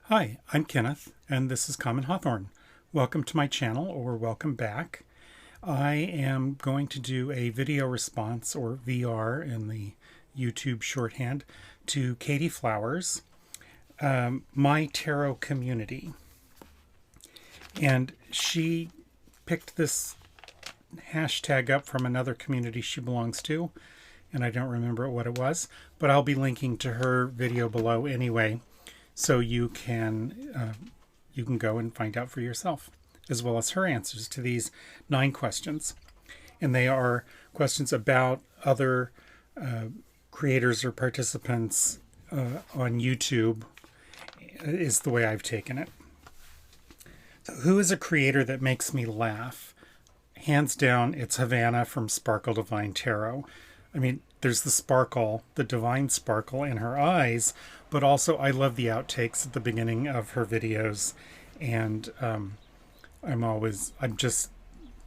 Hi, I'm Kenneth, and this is Common Hawthorne. Welcome to my channel, or welcome back. I am going to do a video response, or VR in the YouTube shorthand, to Katie Flowers, My Tarot Community. And she picked this hashtag up from another community she belongs to, and I don't remember what it was, but I'll be linking to her video below anyway. So you can go and find out for yourself, as well as her answers to these 9 questions. And they are questions about other creators or participants on YouTube, is the way I've taken it. So who is a creator that makes me laugh? Hands down, it's Havana from Sparkle Divine Tarot. I mean, there's the sparkle, the divine sparkle in her eyes, but also I love the outtakes at the beginning of her videos, and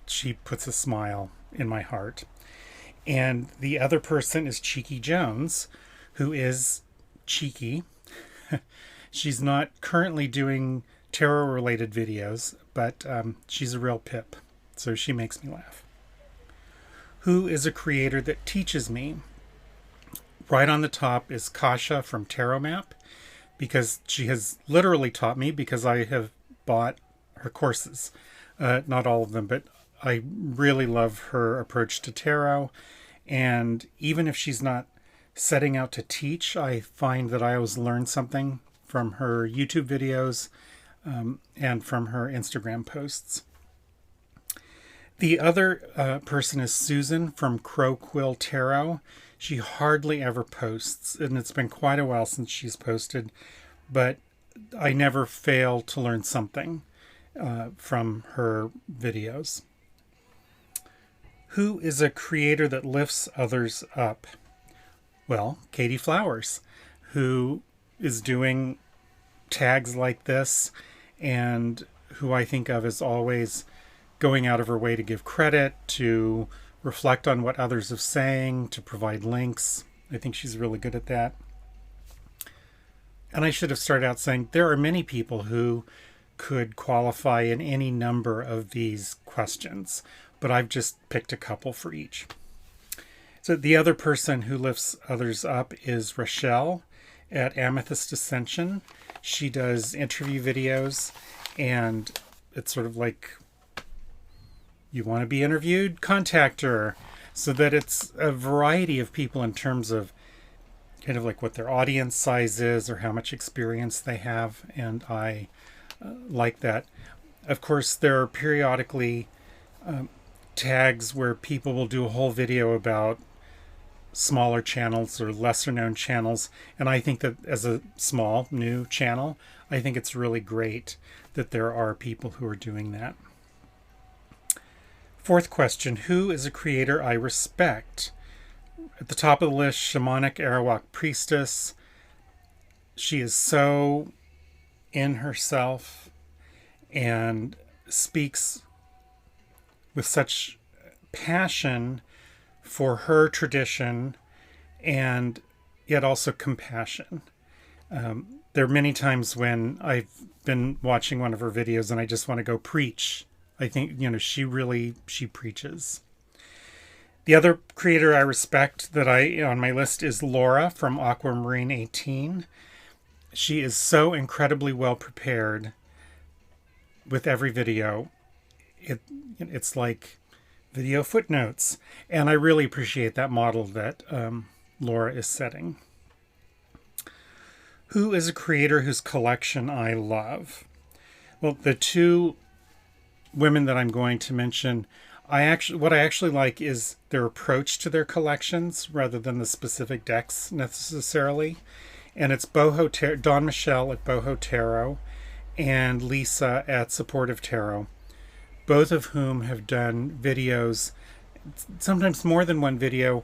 she puts a smile in my heart. And the other person is Cheeky Jones, who is cheeky. She's not currently doing tarot-related videos, but she's a real pip, so she makes me laugh. Who is a creator that teaches me? Right on the top is Kasha from Tarot Map, because she has literally taught me, because I have bought her courses. Not all of them, but I really love her approach to tarot. And even if she's not setting out to teach, I find that I always learn something from her YouTube videos and from her Instagram posts. The other person is Susan from Crow Quill Tarot. She hardly ever posts, and it's been quite a while since she's posted, but I never fail to learn something from her videos. Who is a creator that lifts others up? Well, Katie Flowers, who is doing tags like this, and who I think of as always going out of her way to give credit, to reflect on what others are saying, to provide links. I think she's really good at that. And I should have started out saying there are many people who could qualify in any number of these questions, but I've just picked a couple for each. So the other person who lifts others up is Rochelle at Amethyst Ascension. She does interview videos, and it's sort of like, you want to be interviewed? Contact her. So that it's a variety of people in terms of kind of like what their audience size is or how much experience they have. And I like that. Of course, there are periodically tags where people will do a whole video about smaller channels or lesser known channels. And I think that as a small new channel, I think it's really great that there are people who are doing that. Fourth question, who is a creator I respect? At the top of the list, Shamanic Arawak Priestess. She is so in herself and speaks with such passion for her tradition, and yet also compassion. There are many times when I've been watching one of her videos and I just want to go preach. I think, she preaches. The other creator I respect that on my list is Laura from Aquamarine 18. She is so incredibly well prepared with every video. It's like video footnotes. And I really appreciate that model that Laura is setting. Who is a creator whose collection I love? Well, the two women that I'm going to mention, what I actually like is their approach to their collections rather than the specific decks necessarily. And it's Dawn Michelle at Boho Tarot and Lisa at Supportive Tarot, both of whom have done videos, sometimes more than one video,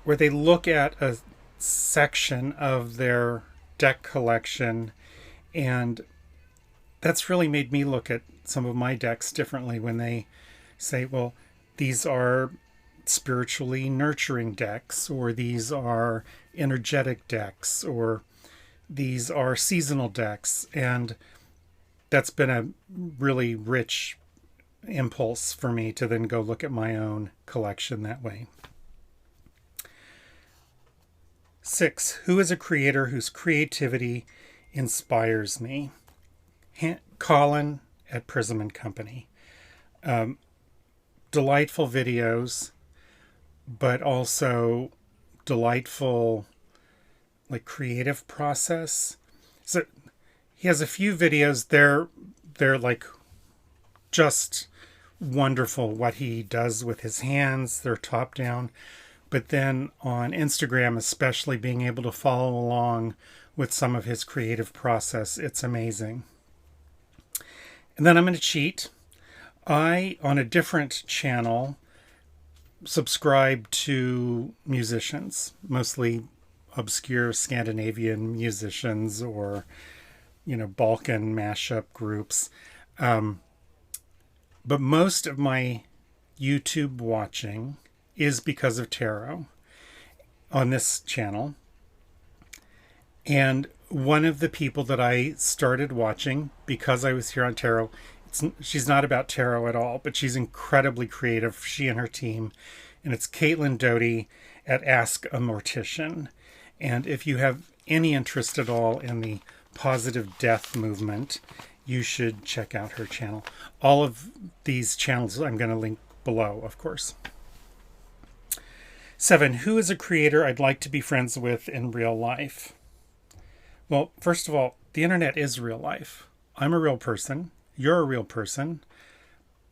where they look at a section of their deck collection, and that's really made me look at some of my decks differently when they say, well, these are spiritually nurturing decks, or these are energetic decks, or these are seasonal decks, and that's been a really rich impulse for me to then go look at my own collection that way. 6. Who is a creator whose creativity inspires me? Colin at Prism and Company. Delightful videos, but also delightful, like, creative process. So he has a few videos. They're like just wonderful what he does with his hands. They're top down. But then on Instagram, especially, being able to follow along with some of his creative process, it's amazing. And then I'm going to cheat. I, on a different channel, subscribe to musicians, mostly obscure Scandinavian musicians or, Balkan mashup groups. But most of my YouTube watching is because of tarot on this channel. And one of the people that I started watching because I was here on tarot, she's not about tarot at all, but she's incredibly creative, she and her team. And it's Caitlin Doty at Ask a Mortician. And if you have any interest at all in the positive death movement, you should check out her channel. All of these channels I'm going to link below, of course. 7. Who is a creator I'd like to be friends with in real life? Well, first of all, the internet is real life. I'm a real person. You're a real person.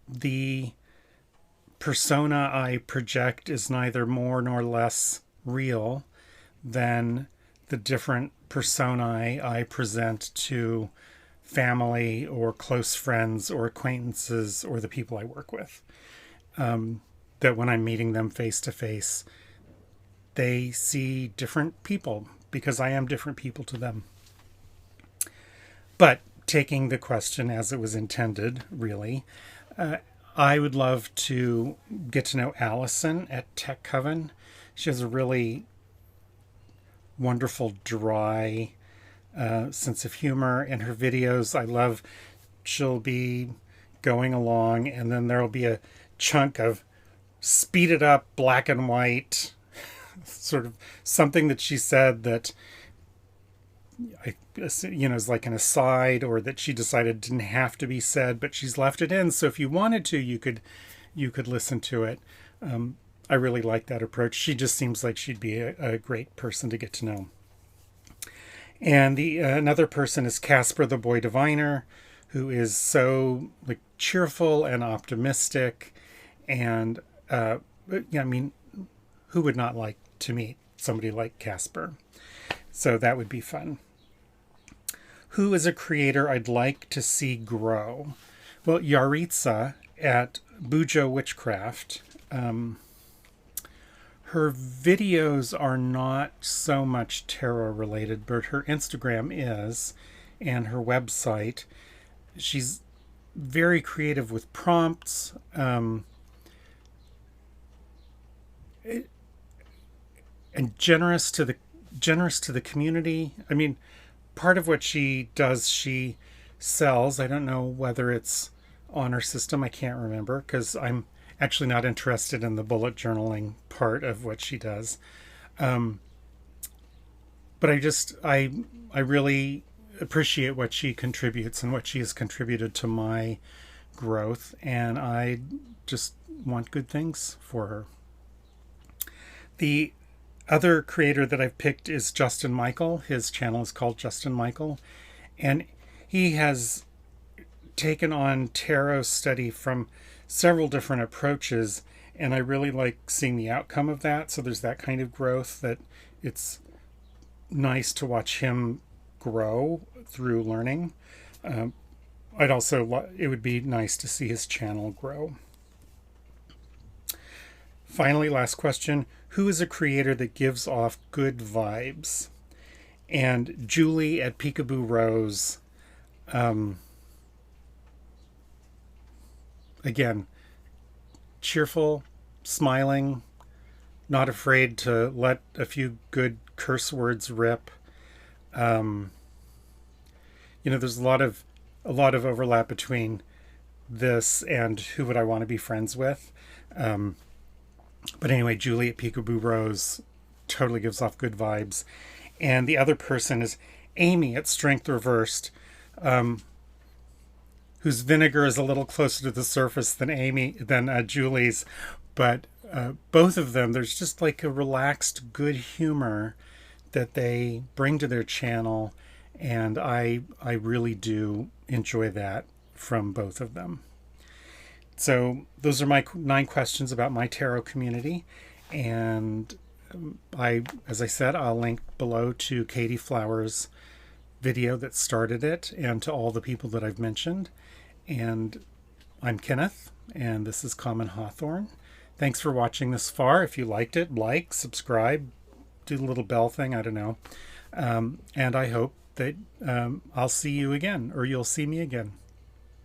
The persona I project is neither more nor less real than the different personae I present to family or close friends or acquaintances or the people I work with. That when I'm meeting them face to face, they see different people because I am different people to them. But taking the question as it was intended, really, I would love to get to know Allison at Tech Coven. She has a really wonderful, dry sense of humor in her videos. I love, she'll be going along and then there'll be a chunk of speeded up black and white, sort of something that she said that is like an aside, or that she decided didn't have to be said, but she's left it in. So if you wanted to, you could listen to it. I really like that approach. She just seems like she'd be a great person to get to know. And the another person is Casper the Boy Diviner, who is so like cheerful and optimistic, and who would not like to meet somebody like Casper? So that would be fun. Who is a creator I'd like to see grow? Well, Yaritza at Bujo Witchcraft. Her videos are not so much tarot related, but her Instagram is, and her website. She's very creative with prompts. And generous to the community. I mean, part of what she does, she sells. I don't know whether it's on her system. I can't remember because I'm actually not interested in the bullet journaling part of what she does. But I really appreciate what she contributes and what she has contributed to my growth. And I just want good things for her. The other creator that I've picked is Justin Michael. His channel is called Justin Michael. And he has taken on tarot study from several different approaches. And I really like seeing the outcome of that. So there's that kind of growth that it's nice to watch him grow through learning. It would be nice to see his channel grow. Finally, last question. Who is a creator that gives off good vibes? And Julie at Peekaboo Rose. Again, cheerful, smiling, not afraid to let a few good curse words rip. there's a lot of overlap between this and who would I want to be friends with. But anyway, Julie at Peekaboo Rose totally gives off good vibes. And the other person is Amy at Strength Reversed, whose vinegar is a little closer to the surface than Julie's. But both of them, there's just like a relaxed, good humor that they bring to their channel. And I really do enjoy that from both of them. So those are my 9 questions about my tarot community. And as I said, I'll link below to Katie Flowers' video that started it and to all the people that I've mentioned. And I'm Kenneth, and this is Common Hawthorn. Thanks for watching this far. If you liked it, like, subscribe, do the little bell thing, I don't know. And I hope that I'll see you again, or you'll see me again.